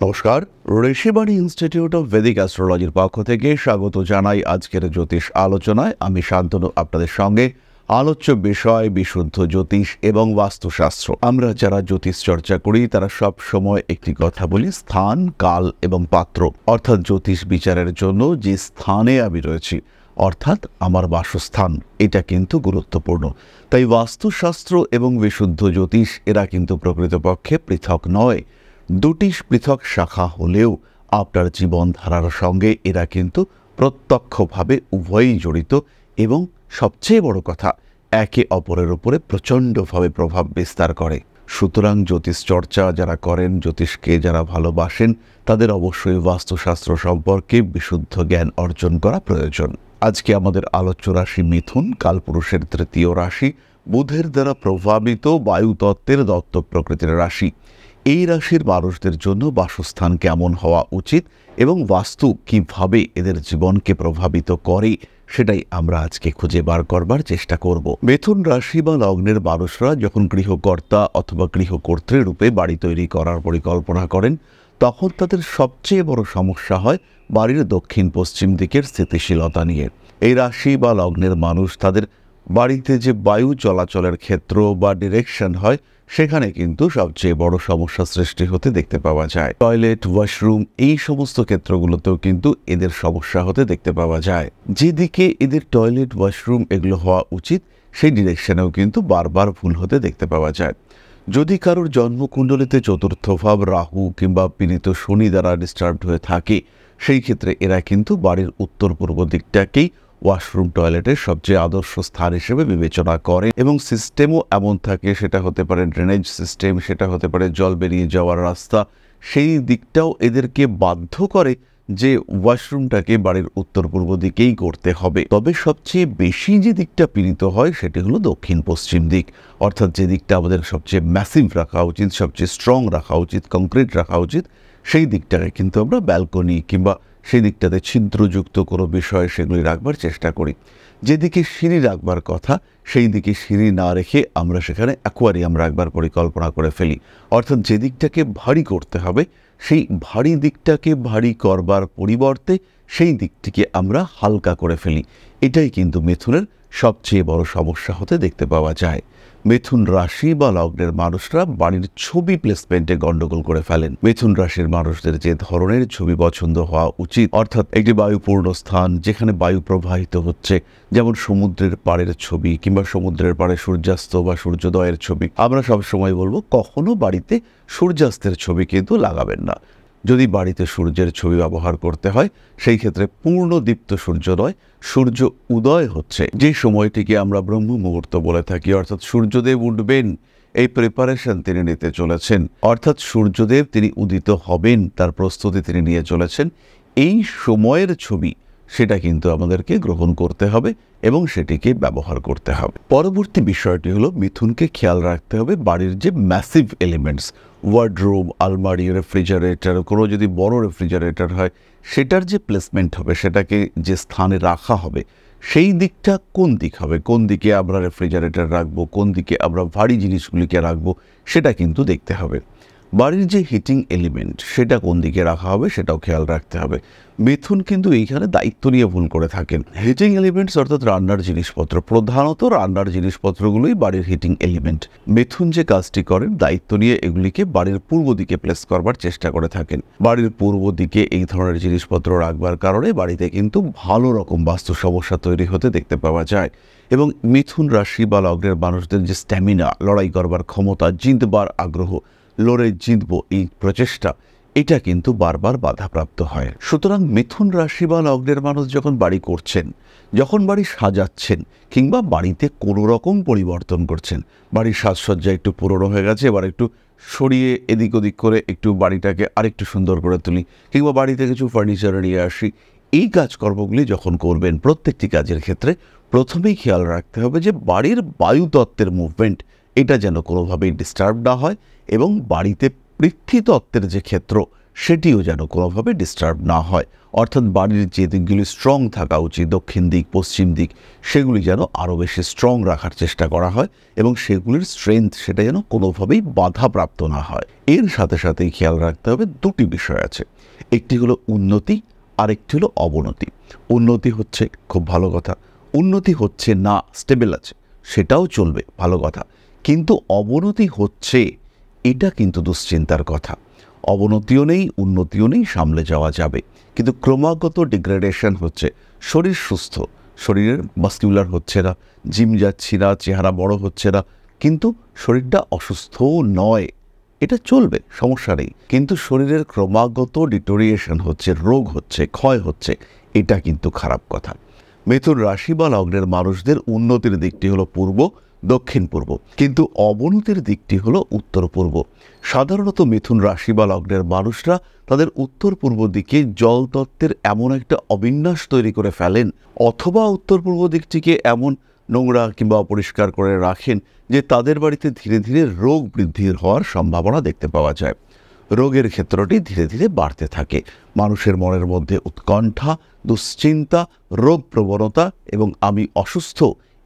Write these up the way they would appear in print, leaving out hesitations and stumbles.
নমস্কার, Rishibani institute of Vedic অ্যাস্ট্রোলজির পক্ষ থেকে স্বাগত জানাই আজকের জ্যোতিষ আলোচনায়। আমি শান্তনু আপনাদের সঙ্গে। আলোচ্য বিষয় বিশুদ্ধ জ্যোতিষ এবং বাস্তুশাস্ত্র। আমরা যারা জ্যোতিষ চর্চা করি তারা সব সময় একটি কথা বলি, স্থান, কাল এবং পাত্র। অর্থাৎ জ্যোতিষ বিচারের জন্য যে স্থানে আমি রয়েছি, অর্থাৎ আমার বাসস্থান, এটা কিন্তু গুরুত্বপূর্ণ। তাই বাস্তুশাস্ত্র এবং বিশুদ্ধ জ্যোতিষ এরা কিন্তু প্রকৃতপক্ষে পৃথক নয়। দুটি পৃথক শাখা হলেও আপনার জীবনধারার সঙ্গে এরা কিন্তু প্রত্যক্ষভাবে উভয়ই জড়িত এবং সবচেয়ে বড় কথা, একে অপরের উপরে প্রচণ্ডভাবে প্রভাব বিস্তার করে। সুতরাং জ্যোতিষ চর্চা যারা করেন, জ্যোতিষকে যারা ভালোবাসেন, তাদের অবশ্যই বাস্তুশাস্ত্র সম্পর্কে বিশুদ্ধ জ্ঞান অর্জন করা প্রয়োজন। আজকে আমাদের আলোচ্য রাশি মিথুন, কালপুরুষের তৃতীয় রাশি, বুধের দ্বারা প্রভাবিত বায়ুতত্ত্বের দত্তক প্রকৃতির রাশি। এই রাশির মানুষদের জন্য বাসস্থান কেমন হওয়া উচিত এবং বাস্তু কিভাবে এদের জীবনকে প্রভাবিত করে, সেটাই আমরা আজকে খুঁজে বার করবার চেষ্টা করব। মিথুন রাশি বা লগ্নের মানুষরা যখন গৃহকর্তা অথবা গৃহকর্ত্রী রূপে বাড়ি তৈরি করার পরিকল্পনা করেন, তখন তাদের সবচেয়ে বড় সমস্যা হয় বাড়ির দক্ষিণ পশ্চিম দিকের স্থিতিশীলতা নিয়ে। এই রাশি বা লগ্নের মানুষ তাদের বাড়িতে যে বায়ু চলাচলের ক্ষেত্র বা ডিরেকশন হয়, সেখানে কিন্তু সবচেয়ে বড় সমস্যা সৃষ্টি হতে দেখতে পাওয়া যায়। টয়লেট, ওয়াশরুম, এই সমস্ত ক্ষেত্রগুলোতেও কিন্তু এদের সমস্যা হতে দেখতে পাওয়া যায়। যেদিকে এদের টয়লেট, ওয়াশরুম এগুলো হওয়া উচিত, সেই ডিরেকশনেও কিন্তু বারবার ভুল হতে দেখতে পাওয়া যায়। যদি কারোর জন্মকুণ্ডলিতে চতুর্থ ভাব রাহু কিংবা পীড়িত শনি দ্বারা ডিস্টার্বড হয়ে থাকে, সেই ক্ষেত্রে এরা কিন্তু বাড়ির উত্তর পূর্ব দিকটাকেই ওয়াশরুম, টয়লেটের সবচেয়ে আদর্শ স্থান হিসেবে বিবেচনা করে এবং সিস্টেমও এমন থাকে, সেটা হতে পারে ড্রেনেজ সিস্টেম, সেটা হতে পারে জল বেরিয়ে যাওয়ার রাস্তা, সেই দিকটাও এদেরকে বাধ্য করে যে ওয়াশরুমটাকে বাড়ির উত্তর পূর্ব দিকেই করতে হবে। তবে সবচেয়ে বেশি যে দিকটা পীড়িত হয় সেটি হলো দক্ষিণ পশ্চিম দিক। অর্থাৎ যে দিকটা আমাদের সবচেয়ে ম্যাসিভ রাখা উচিত, সবচেয়ে স্ট্রং রাখা উচিত, কংক্রিট রাখা উচিত, সেই দিকটাকে কিন্তু আমরা ব্যালকনি কিংবা সেই দিকটাতে ছিদ্রযুক্ত কোনো বিষয় সেগুলি রাখবার চেষ্টা করি। যেদিকে সিঁড়ি রাখবার কথা, সেই দিকে সিঁড়ি না রেখে আমরা সেখানে অ্যাকোয়ারিয়াম রাখবার পরিকল্পনা করে ফেলি। অর্থাৎ যে দিকটাকে ভারী করতে হবে, সেই ভারী দিকটাকে ভারী করবার পরিবর্তে সেই দিকটিকে আমরা হালকা করে ফেলি। এটাই কিন্তু মিথুনের সবচেয়ে বড় সমস্যা হতে দেখতে পাওয়া যায়। মিথুন রাশি বা লগ্নের মানুষরা বাড়ির ছবি প্লেসমেন্টে গন্ডগোল করে ফেলেন। মিথুন রাশির মানুষদের যে ধরনের ছবি পছন্দ হওয়া উচিত, অর্থাৎ একটি বায়ুপূর্ণ স্থান যেখানে বায়ু প্রবাহিত হচ্ছে, যেমন সমুদ্রের পাড়ের ছবি কিংবা সমুদ্রের পাড়ে সূর্যাস্ত বা সূর্যোদয়ের ছবি। আমরা সবসময় বলবো, কখনো বাড়িতে সূর্যাস্তের ছবি কিন্তু লাগাবেন না। যদি বাড়িতে সূর্যের ছবি ব্যবহার করতে হয়, সেই ক্ষেত্রে পূর্ণ দীপ্ত সূর্য নয়, সূর্য উদয় হচ্ছে যে সময়টিকে আমরা ব্রহ্ম মুহূর্ত বলে থাকি, অর্থাৎ সূর্যদেব উঠবেন, এই প্রিপারেশন তিনি নিতে চলেছেন। অর্থাৎ সূর্যদেব তিনি উদিত হবেন, তার প্রস্তুতি তিনি নিয়ে চলেছেন। এই সময়ের ছবি সেটা কিন্তু আমাদেরকে গ্রহণ করতে হবে এবং সেটিকে ব্যবহার করতে হবে। পরবর্তী বিষয়টি হলো, মিথুনকে খেয়াল রাখতে হবে বাড়ির যে ম্যাসিভ এলিমেন্টস, ওয়ার্ডরোব, আলমারি, রেফ্রিজারেটর, কোনো যদি বড় রেফ্রিজারেটর হয়, সেটার যে প্লেসমেন্ট হবে, সেটাকে যে স্থানে রাখা হবে, সেই দিকটা কোন দিক হবে, কোন দিকে আমরা রেফ্রিজারেটর রাখবো, কোন দিকে আমরা ভারী জিনিসগুলিকে রাখবো, সেটা কিন্তু দেখতে হবে। বাড়ির যে হিটিং এলিমেন্ট, সেটা কোন দিকে রাখা হবে সেটাও খেয়াল রাখতে হবে। মিথুন কিন্তু এইখানে দায়িত্ব নিয়ে ভুল করে থাকেন। হিটিং এলিমেন্টস অর্থাৎ রান্নার জিনিসপত্র, প্রধানত রান্নার জিনিসপত্রগুলোই বাড়ির হিটিং এলিমেন্ট। মিথুন যে কাজটি করেন, দায়িত্ব নিয়ে এগুলিকে বাড়ির পূর্ব দিকে প্লেস করবার চেষ্টা করে থাকেন। বাড়ির পূর্ব দিকে এই ধরনের জিনিসপত্র রাখবার কারণে বাড়িতে কিন্তু ভালো রকম বাস্তু সমস্যা তৈরি হতে দেখতে পাওয়া যায়। এবং মিথুন রাশি বা লগ্নের মানুষদের যে স্ট্যামিনা, লড়াই করবার ক্ষমতা, জিতবার আগ্রহ, লড়ে জিতবো এই প্রচেষ্টা, এটা কিন্তু বারবার বাধাপ্রাপ্ত হয়। সুতরাং মিথুন রাশি বা লগ্নের মানুষ যখন বাড়ি করছেন, যখন বাড়ি সাজাচ্ছেন কিংবা বাড়িতে কোনো রকম পরিবর্তন করছেন, বাড়ির সাজসজ্জা একটু পুরনো হয়ে গেছে, এবার একটু সরিয়ে এদিক ওদিক করে একটু বাড়িটাকে আরেকটু সুন্দর করে তুলি, কিংবা বাড়িতে কিছু ফার্নিচার নিয়ে আসি, এই কাজকর্মগুলি যখন করবেন, প্রত্যেকটি কাজের ক্ষেত্রে প্রথমেই খেয়াল রাখতে হবে যে বাড়ির বায়ুতত্ত্বের মুভমেন্ট এটা যেন কোনোভাবেই ডিস্টার্ব না হয় এবং বাড়িতে পৃথ্বীতত্ত্বের যে ক্ষেত্র, সেটিও যেন কোনোভাবে ডিস্টার্ব না হয়। অর্থাৎ বাড়ির যে দিকগুলি স্ট্রং থাকা উচিত, দক্ষিণ দিক, পশ্চিম দিক, সেগুলি যেন আরও বেশি স্ট্রং রাখার চেষ্টা করা হয় এবং সেগুলির স্ট্রেংথ সেটা যেন কোনোভাবেই বাধাপ্রাপ্ত না হয়। এর সাথে সাথেই খেয়াল রাখতে হবে দুটি বিষয় আছে, একটি হলো উন্নতি, আরেকটি হলো অবনতি। উন্নতি হচ্ছে খুব ভালো কথা, উন্নতি হচ্ছে না, স্টেবল আছে, সেটাও চলবে, ভালো কথা। কিন্তু অবনতি হচ্ছে, এটা কিন্তু দুশ্চিন্তার কথা। অবনতিও নেই, উন্নতিও নেই, সামলে যাওয়া যাবে, কিন্তু ক্রমাগত ডিগ্রেডেশন হচ্ছে। শরীর সুস্থ, শরীরের মাস্কুলার হচ্ছে না, জিম যাচ্ছি না, চেহারা বড় হচ্ছে না, কিন্তু শরীরটা অসুস্থও নয়, এটা চলবে, সমস্যা নেই। কিন্তু শরীরের ক্রমাগত ডিটোরিয়েশন হচ্ছে, রোগ হচ্ছে, ক্ষয় হচ্ছে, এটা কিন্তু খারাপ কথা। মিথুন রাশি বা লগ্নের মানুষদের উন্নতির দিকটি হলো পূর্ব, দক্ষিণ পূর্ব, কিন্তু অবনতির দিকটি হলো উত্তর পূর্ব। সাধারণত মিথুন রাশি বা লগ্নের মানুষরা তাদের উত্তর পূর্ব দিকে জলতত্ত্বের এমন একটা অবিন্যাস তৈরি করে ফেলেন, অথবা উত্তর পূর্ব দিকটিকে এমন নোংরা কিংবা অপরিষ্কার করে রাখেন যে তাদের বাড়িতে ধীরে ধীরে রোগ বৃদ্ধির হওয়ার সম্ভাবনা দেখতে পাওয়া যায়। রোগের ক্ষেত্রটি ধীরে ধীরে বাড়তে থাকে। মানুষের মনের মধ্যে উৎকণ্ঠা, দুশ্চিন্তা, রোগ প্রবণতা এবং আমি অসুস্থ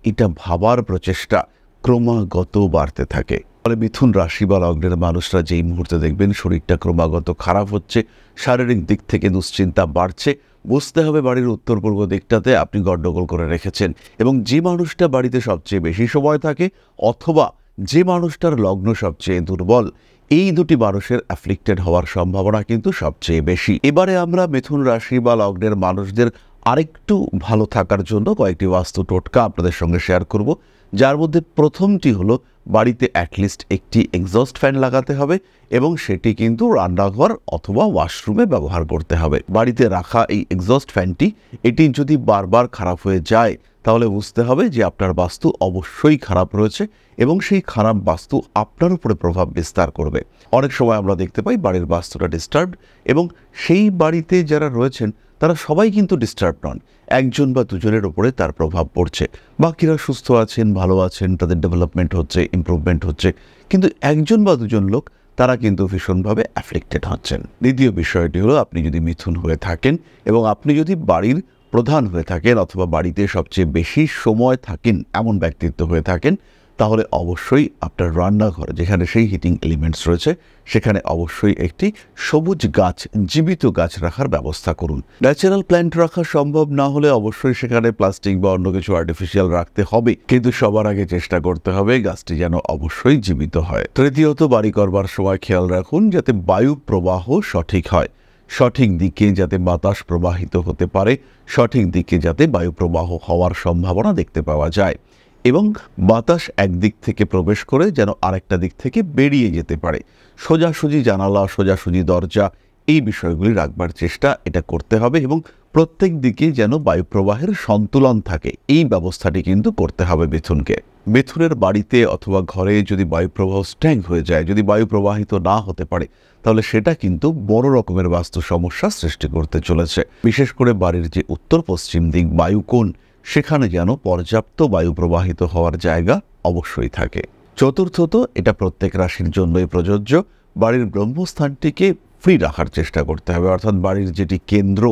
এটা ভাবার প্রচেষ্টা ক্রমাগত বাড়তে থাকে। ফলে মিথুন রাশি বা লগ্নের মানুষরা যেই মুহূর্তে দেখবেন শরীরটা ক্রমাগত খারাপ হচ্ছে, শারীরিক দিক থেকে দুশ্চিন্তা বাড়ছে, বুঝতে হবে বাড়ির উত্তর পূর্ব দিকটাতে আপনি গণ্ডগোল করে রেখেছেন। এবং যে মানুষটা বাড়িতে সবচেয়ে বেশি সময় থাকে অথবা যে মানুষটার লগ্ন সবচেয়ে দুর্বল, এই দুটি মানুষের অ্যাফ্লিক্টেড হওয়ার সম্ভাবনা কিন্তু সবচেয়ে বেশি। এবারে আমরা মিথুন রাশি বা লগ্নের মানুষদের আরেকটু ভালো থাকার জন্য কয়েকটি বাস্তু টোটকা আপনাদের সঙ্গে শেয়ার করব, যার মধ্যে প্রথমটি হলো বাড়িতে অ্যাটলিস্ট একটি এক্সস্ট ফ্যান লাগাতে হবে এবং সেটি কিন্তু রান্নাঘর অথবা ওয়াশরুমে ব্যবহার করতে হবে। বাড়িতে রাখা এই এক্সস্ট ফ্যানটি এটি যদি বারবার খারাপ হয়ে যায় তাহলে বুঝতে হবে যে আপনার বাস্তু অবশ্যই খারাপ রয়েছে এবং সেই খারাপ বাস্তু আপনার উপরে প্রভাব বিস্তার করবে। অনেক সময় আমরা দেখতে পাই বাড়ির বাস্তুটা ডিস্টার্বড এবং সেই বাড়িতে যারা রয়েছেন তারা সবাই কিন্তু ডিস্টার্ব নন, একজন বা দুজনের উপরে তার প্রভাব পড়ছে, বাকিরা সুস্থ আছেন, ভালো আছেন, তাদের ডেভেলপমেন্ট হচ্ছে, ইমপ্রুভমেন্ট হচ্ছে, কিন্তু একজন বা দুজন লোক তারা কিন্তু ভীষণভাবে অ্যাফ্লিক্টেড হচ্ছেন। দ্বিতীয় বিষয়টি হলো আপনি যদি মিথুন হয়ে থাকেন এবং আপনি যদি বাড়ির প্রধান হয়ে থাকেন অথবা বাড়িতে সবচেয়ে বেশি সময় থাকেন এমন ব্যক্তিত্ব হয়ে থাকেন, তাহলে অবশ্যই আপনার রান্নাঘর যেখানে সেই হিটিং এলিমেন্টস রয়েছে সেখানে অবশ্যই একটি সবুজ গাছ, জীবিত গাছ রাখার ব্যবস্থা করুন। ন্যাচারাল প্ল্যান্ট রাখা সম্ভব না হলে অবশ্যই সেখানে প্লাস্টিক বা অন্য কিছু আর্টিফিশিয়াল রাখতে হবে, কিন্তু সবার আগে চেষ্টা করতে হবে গাছটি যেন অবশ্যই জীবিত হয়। তৃতীয়ত, বাড়ি করবার সময় খেয়াল রাখুন যাতে বায়ু প্রবাহ সঠিক হয়, সঠিক দিকে যাতে বাতাস প্রবাহিত হতে পারে, সঠিক দিকে যাতে বায়ু প্রবাহ হওয়ার সম্ভাবনা দেখতে পাওয়া যায় এবং বাতাস একদিক থেকে প্রবেশ করে যেন আরেকটা দিক থেকে বেরিয়ে যেতে পারে। সোজাসুজি জানালা, সোজাসুজি দরজা, এই বিষয়গুলি রাখবার চেষ্টা এটা করতে হবে এবং প্রত্যেক দিকে যেন বায়ু প্রবাহের সন্তুলন থাকে এই ব্যবস্থাটি কিন্তু করতে হবে মিথুনকে। মিথুনের বাড়িতে অথবা ঘরে যদি বায়ু প্রবাহ স্ট্যাগ হয়ে যায়, যদি বায়ু প্রবাহিত না হতে পারে, তাহলে সেটা কিন্তু বড় রকমের বাস্তু সমস্যা সৃষ্টি করতে চলেছে। বিশেষ করে বাড়ির যে উত্তর পশ্চিম দিক বায়ুকোণ, সেখানে যেন পর্যাপ্ত বায়ু প্রবাহিত হওয়ার জায়গা অবশ্যই থাকে। চতুর্থত, এটা প্রত্যেক রাশির জন্যই প্রযোজ্য, বাড়ির ব্রহ্মস্থানটিকে ফ্রি রাখার চেষ্টা করতে হবে, অর্থাৎ বাড়ির যেটি কেন্দ্র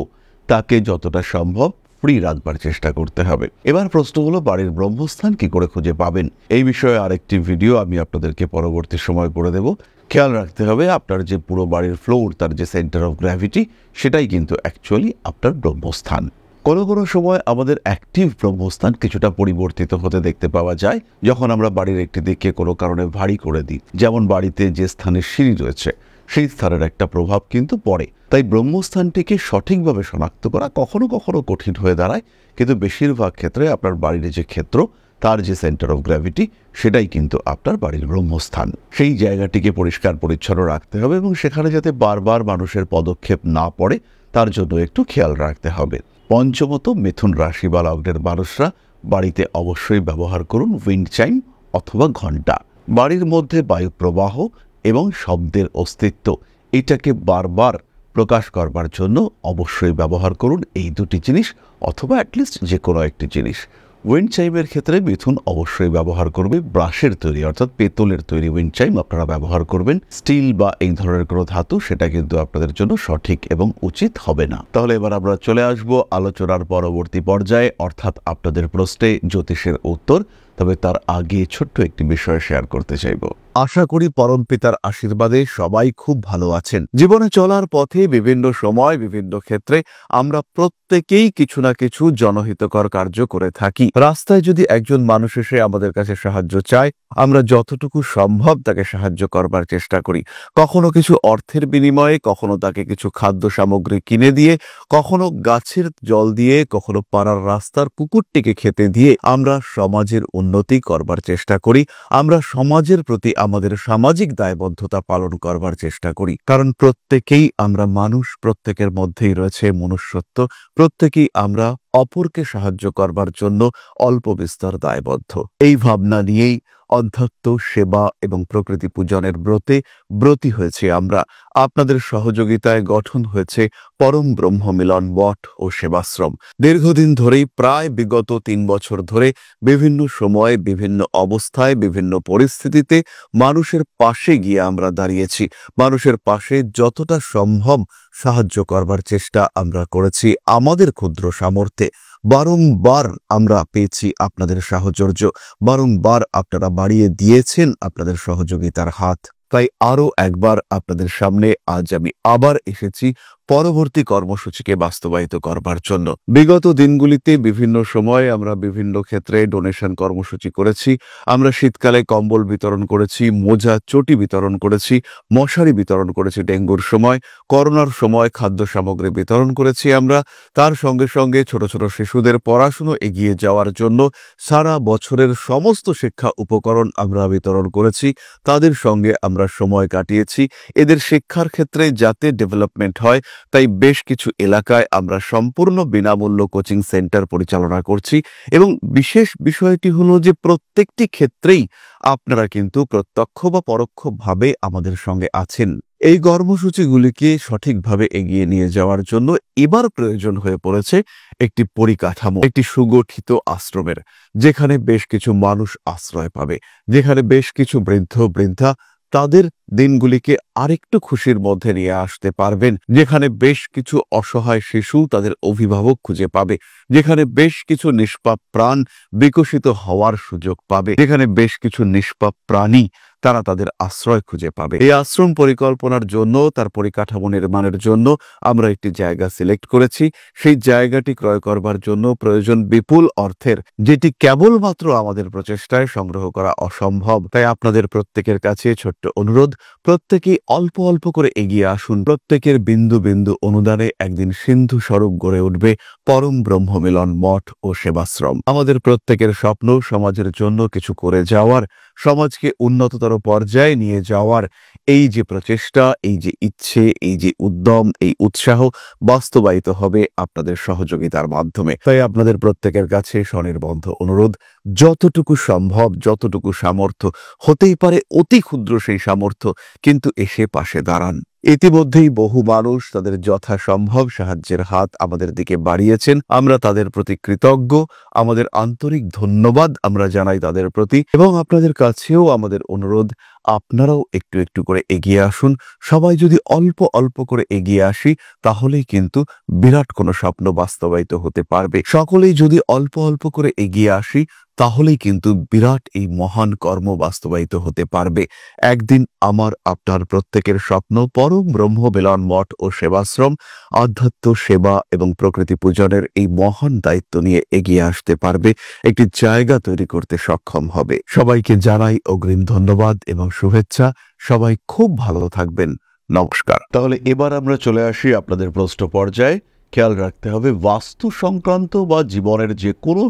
তাকে যতটা সম্ভব ফ্রি রাখবার চেষ্টা করতে হবে। এবার প্রশ্ন হলো বাড়ির ব্রহ্মস্থান কি করে খুঁজে পাবেন? এই বিষয়ে আরেকটি ভিডিও আমি আপনাদেরকে পরবর্তী সময় করে দেব। খেয়াল রাখতে হবে আপনার যে পুরো বাড়ির ফ্লোর, তার যে সেন্টার অফ গ্র্যাভিটি, সেটাই কিন্তু অ্যাকচুয়ালি আপনার ব্রহ্মস্থান। কোনো কোনো সময় আমাদের অ্যাক্টিভ ব্রহ্মস্থান কিছুটা পরিবর্তিত হতে দেখতে পাওয়া যায় যখন আমরা বাড়ির একটি দিকে কোনো কারণে ভারী করে দিই, যেমন বাড়িতে যে স্থানে সিঁড়ি রয়েছে সেই স্থানের একটা প্রভাব কিন্তু পড়ে। তাই ব্রহ্মস্থানটিকে সঠিকভাবে শনাক্ত করা কখনো কখনো কঠিন হয়ে দাঁড়ায়, কিন্তু বেশিরভাগ ক্ষেত্রে আপনার বাড়ির যে ক্ষেত্র, তার যে সেন্টার অফ গ্র্যাভিটি, সেটাই কিন্তু আপনার বাড়ির ব্রহ্মস্থান। সেই জায়গাটিকে পরিষ্কার পরিচ্ছন্ন রাখতে হবে এবং সেখানে যাতে বারবার মানুষের পদক্ষেপ না পড়ে তার জন্য একটু খেয়াল রাখতে হবে। পঞ্চমত, মিথুন রাশি বা লগ্নের মানুষরা বাড়িতে অবশ্যই ব্যবহার করুন উইন্ড চাইম অথবা ঘণ্টা। বাড়ির মধ্যে বায়ু প্রবাহ এবং শব্দের অস্তিত্ব এটাকে বারবার প্রকাশ করবার জন্য অবশ্যই ব্যবহার করুন এই দুটি জিনিস, অথবা অ্যাটলিস্ট যে কোনো একটি জিনিস। উইন্ড চাইমের ক্ষেত্রে মিথুন অবশ্যই ব্যবহার করবে ব্রাশের তৈরি অর্থাৎ পেতলের তৈরি উইন্ড চাইম আপনারা ব্যবহার করবেন। স্টিল বা এই ধরনের কোনো ধাতু সেটা কিন্তু আপনাদের জন্য সঠিক এবং উচিত হবে না। তাহলে এবার আমরা চলে আসব আলোচনার পরবর্তী পর্যায়ে, অর্থাৎ আপনাদের প্রশ্নে জ্যোতিষের উত্তর। তবে তার আগে ছোট্ট একটি বিষয় শেয়ার করতে চাইব। আশা করি পরম পিতার আশীর্বাদে সবাই খুব ভালো আছেন। জীবনে চলার পথে বিভিন্ন সময় বিভিন্ন ক্ষেত্রে আমরা প্রত্যেকেই কিছু না কিছু জনহিতকর কার্য করে থাকি। রাস্তায় যদি একজন মানুষ এসে আমাদের কাছে সাহায্য চায়, আমরা যতটুকু সম্ভব তাকে সাহায্য করবার চেষ্টা করি। কখনো কিছু অর্থের বিনিময়ে, কখনো তাকে কিছু খাদ্য সামগ্রী কিনে দিয়ে, কখনো গাছের জল দিয়ে, কখনো পাড়ার রাস্তার কুকুরটিকে খেতে দিয়ে আমরা সমাজের উন্নতি করবার চেষ্টা করি। আমরা সমাজের প্রতি আমাদের সামাজিক দায়বদ্ধতা পালন করবার চেষ্টা করি, কারণ প্রত্যেকেই আমরা মানুষ, প্রত্যেকের মধ্যেই রয়েছে মনুষ্যত্ব, প্রত্যেকেই আমরা অপরকে সাহায্য করবার জন্য অল্প বিস্তর দায়বদ্ধ। এই ভাবনা নিয়েই অধ্যাত্ম সেবা এবং প্রকৃতি পূজনের ব্রতী হয়েছে আমরা। আপনাদের সহযোগিতায় গঠন হয়েছে পরম ব্রহ্ম মিলন মঠ ও সেবাশ্রম। দীর্ঘদিন ধরেই, প্রায় বিগত 3 বছর ধরে বিভিন্ন সময়ে, বিভিন্ন অবস্থায়, বিভিন্ন পরিস্থিতিতে মানুষের পাশে গিয়ে আমরা দাঁড়িয়েছি। মানুষের পাশে যতটা সম্ভব সাহায্য করবার চেষ্টা আমরা করেছি আমাদের ক্ষুদ্র সামর্থ্যে। বারংবার আমরা পেয়েছি আপনাদের সাহচর্য, বারংবার আপনারা বাড়িয়ে দিয়েছেন আপনাদের সহযোগিতার হাত। তাই আরও একবার আপনাদের সামনে আজ আমি আবার এসেছি পরবর্তী কর্মসূচিকে বাস্তবায়িত করবার জন্য। বিগত দিনগুলিতে বিভিন্ন সময়ে আমরা বিভিন্ন ক্ষেত্রে ডোনেশন কর্মসূচি করেছি। আমরা শীতকালে কম্বল বিতরণ করেছি, মোজা চটি বিতরণ করেছি, মশারি বিতরণ করেছি ডেঙ্গুর সময়, করোনার সময় খাদ্য সামগ্রী বিতরণ করেছি আমরা। তার সঙ্গে সঙ্গে ছোট ছোট শিশুদের পড়াশুনো এগিয়ে যাওয়ার জন্য সারা বছরের সমস্ত শিক্ষা উপকরণ আমরা বিতরণ করেছি। তাদের সঙ্গে আমরা সময় কাটিয়েছি। এদের শিক্ষার ক্ষেত্রে যাতে ডেভেলপমেন্ট হয়, তাই বেশ কিছু এলাকায় আমরা সম্পূর্ণ বিনামূল্য কোচিং সেন্টার পরিচালনা করছি। এবং বিশেষ বিষয়টি হলো যে প্রত্যেকটি ক্ষেত্রেই আপনারা কিন্তু প্রত্যক্ষ বা পরোক্ষভাবে আমাদের সঙ্গে আছেন। এই কর্মসূচিগুলিকে সঠিকভাবে এগিয়ে নিয়ে যাওয়ার জন্য এবার প্রয়োজন হয়ে পড়েছে একটি পরিকাঠামো, একটি সুগঠিত আশ্রমের, যেখানে বেশ কিছু মানুষ আশ্রয় পাবে, যেখানে বেশ কিছু বৃদ্ধ বৃদ্ধা তাদের দিনগুলিকে আরেকটু খুশির মধ্যে নিয়ে আসতে পারবেন, যেখানে বেশ কিছু অসহায় শিশু তাদের অভিভাবক খুঁজে পাবে, যেখানে বেশ কিছু নিষ্পাপ প্রাণ বিকশিত হওয়ার সুযোগ পাবে, যেখানে বেশ কিছু নিষ্পাপ প্রাণী তারা তাদের আশ্রয় খুঁজে পাবে। এই আশ্রম পরিকল্পনার জন্য, তার পরিকাঠামো নির্মাণের জন্য আমরা একটি জায়গা সিলেক্ট করেছি। সেই জায়গাটি ক্রয় করবার জন্য প্রয়োজন বিপুল অর্থের, যেটি কেবলমাত্র আমাদের প্রচেষ্টায় সংগ্রহ করা অসম্ভব। তাই আপনাদের প্রত্যেকের কাছে ছোট্ট অনুরোধ, প্রত্যেকেই অল্প অল্প করে এগিয়ে আসুন। প্রত্যেকের বিন্দু বিন্দু অনুদানে একদিন সিন্ধু স্বরূপ গড়ে উঠবে পরম ব্রহ্ম মিলন মঠ ও সেবাশ্রম। আমাদের প্রত্যেকের স্বপ্ন সমাজের জন্য কিছু করে যাওয়ার, সমাজকে উন্নততর পর্যায়ে নিয়ে যাওয়ার এই যে প্রচেষ্টা, এই যে ইচ্ছে, এই যে উদ্যম, এই উৎসাহ বাস্তবায়িত হবে আপনাদের সহযোগিতার মাধ্যমে। তাই আপনাদের প্রত্যেকের কাছে স্বনির্বন্ধ অনুরোধ, যতটুকু সম্ভব, যতটুকু সামর্থ্য, হতেই পারে অতি ক্ষুদ্র সেই সামর্থ্য, কিন্তু এসে পাশে দাঁড়ান। ইতিমধ্যেই বহু মানুষ তাদের যথাসম্ভব সাহায্যের হাত আমাদের দিকে বাড়িয়েছেন। আমরা তাদের প্রতি কৃতজ্ঞ, আমাদের আন্তরিক ধন্যবাদ আমরা জানাই তাদের প্রতি। এবং আপনাদের কাছেও আমাদের অনুরোধ, আপনারাও একটু একটু করে এগিয়ে আসুন। সবাই যদি অল্প অল্প করে এগিয়ে আসি, তাহলেই কিন্তু বিরাট কোনো স্বপ্ন বাস্তবায়িত হতে পারবে। সকলেই যদি অল্প অল্প করে এগিয়ে আসি, তাহলেই কিন্তু বিরাট এই মহান কর্ম বাস্তবায়িত হতে পারবে। একদিন আমার আপনার প্রত্যেকের স্বপ্ন পরম ব্রহ্ম মিলন মঠ ও সেবাশ্রম আধ্যাত্ম সেবা এবং প্রকৃতি পূজনের এই মহান দায়িত্ব নিয়ে এগিয়ে আসতে পারবে, একটি জায়গা তৈরি করতে সক্ষম হবে। সবাইকে জানাই অগ্রিম ধন্যবাদ এবং শুভেচ্ছা। সবাই খুব ভালো থাকবেন। নমস্কার। তাহলে এবার আমরা চলে আসি আপনাদের প্রশ্ন পর্যায়ে। খেয়াল রাখতে হবে, বাস্তু সংক্রান্ত বা জীবনের যে কোনো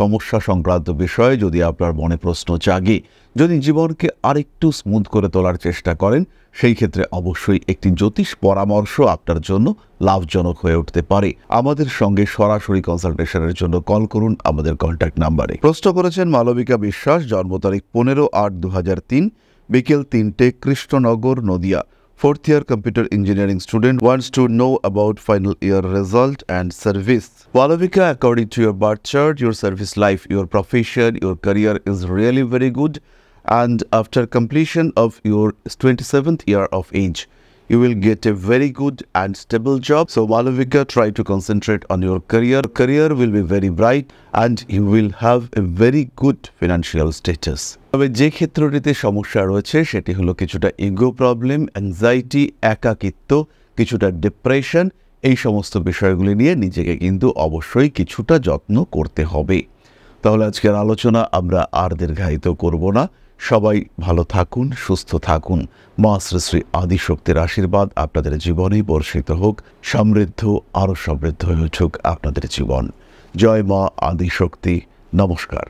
সমস্যা সংক্রান্ত বিষয়ে যদি আপনার মনে প্রশ্ন জাগে, যদি জীবনকে আরেকটু স্মুথ করে তোলার চেষ্টা করেন, সেই ক্ষেত্রে অবশ্যই একটি জ্যোতিষ পরামর্শ আপনার জন্য লাভজনক হয়ে উঠতে পারে। আমাদের সঙ্গে সরাসরি কনসালটেশনের জন্য কল করুন আমাদের কন্ট্যাক্ট নাম্বারে। প্রশ্ন করেছেন মালবিকা বিশ্বাস, জন্ম তারিখ 15/8/2003, বিকেল 3টে, Krishnanagar, Nadia. Fourth year computer engineering student wants to know about final year result and service. Malavika, according to your birth chart, your service life, your profession, your career is really very good. And after completion of your 27th year of age, you will get a very good and stable job. So Malavika, try to concentrate on your career. Career will be very bright and you will have a very good financial status. তবে যে ক্ষেত্রটিতে সমস্যা রয়েছে সেটি হলো কিছুটা ego problem, anxiety, একাকিত্ব, কিছুটা depression, এই সমস্ত বিষয়গুলি নিয়ে নিজেকে কিন্তু অবশ্যই কিছুটা যত্ন করতে হবে। তাহলে আজকের আলোচনা আমরা আর দীর্ঘায়িত করব না। সবাই ভালো থাকুন, সুস্থ থাকুন। মা শ্রী শ্রী আদিশক্তির আশীর্বাদ আপনাদের জীবনেই বর্ষিত হোক। সমৃদ্ধ, আরও সমৃদ্ধ হয়ে উঠুক আপনাদের জীবন। জয় মা আদিশক্তি। নমস্কার।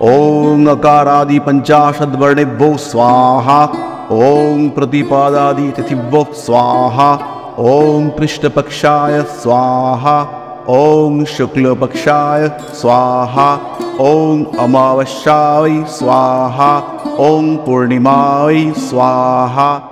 ওং অকারাদি পঞ্চাশদ্বর্ণেভ্যো স্বাহা। ওং প্রতিপাদাদি তিথিভ্যো স্বাহা। ওং কৃষ্ণপক্ষায় স্বাহা। ওং শুক্লপক্ষায় স্বাহা। ওং অমাবস্যায় স্বাহা। ওং পূর্ণিমায় স্বাহা।